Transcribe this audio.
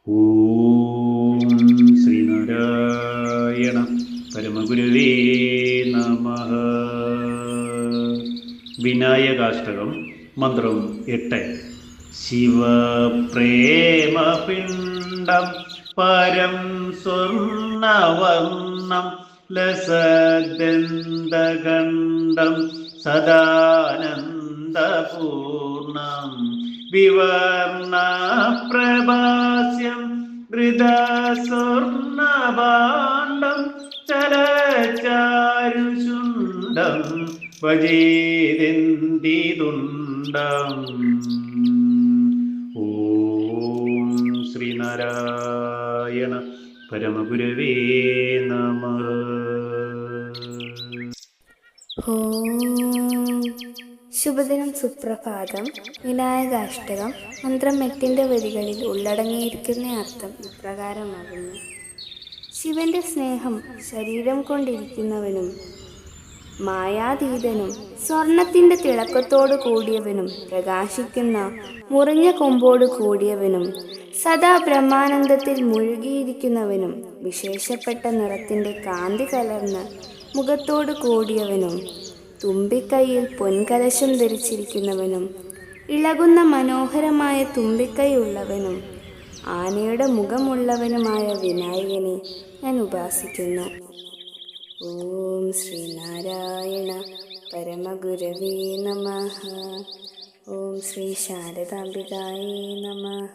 ഓം ശ്രീനാരായണ പരമഗുരുവേ നമഃ. വിനായകാഷ്ടകം മന്ത്രം 8. ശിവപ്രേമപിണ്ഡം പരം സ്വർണവർണം ലസദന്തകണ്ഠം സദാനന്ദപൂർണം വിവർണപ്രഭാസ്യം ഹൃദസ്വർണഭാണ്ഡം ചലചാരുചുണ്ഡം ഭജേദന്തിതുണ്ഡം. ഓം ശ്രീനാരായണ പരമഗുരവേ നമഃ. ശുഭദിനം, സുപ്രഭാതം. വിനായകാഷ്ടകം മന്ത്രം 8 വരികളിൽ ഉള്ളടങ്ങിയിരിക്കുന്ന അർത്ഥം ഇപ്രകാരമാകുന്നു. ശിവന്റെ സ്നേഹം ശരീരം കൊണ്ടിരിക്കുന്നവനും മായാതീതനും സ്വർണത്തിന്റെ തിളക്കത്തോടു കൂടിയവനും പ്രകാശിക്കുന്ന മുറിഞ്ഞ കൊമ്പോട് കൂടിയവനും സദാ ബ്രഹ്മാനന്ദത്തിൽ മുഴുകിയിരിക്കുന്നവനും വിശേഷപ്പെട്ട നിറത്തിന്റെ കാന്തി കലർന്ന മുഖത്തോടു കൂടിയവനും തുമ്പിക്കൈയിൽ പൊൻകലശം ധരിച്ചിരിക്കുന്നവനും ഇളകുന്ന മനോഹരമായ തുമ്പിക്കൈയുള്ളവനും ആനയുടെ മുഖമുള്ളവനുമായ വിനായകനെ ഞാൻ ഉപാസിക്കുന്നു. ഓം ശ്രീനാരായണ പരമഗുരവേ നമഃ. ഓം ശ്രീ ശാരദാംബികായേ നമഃ.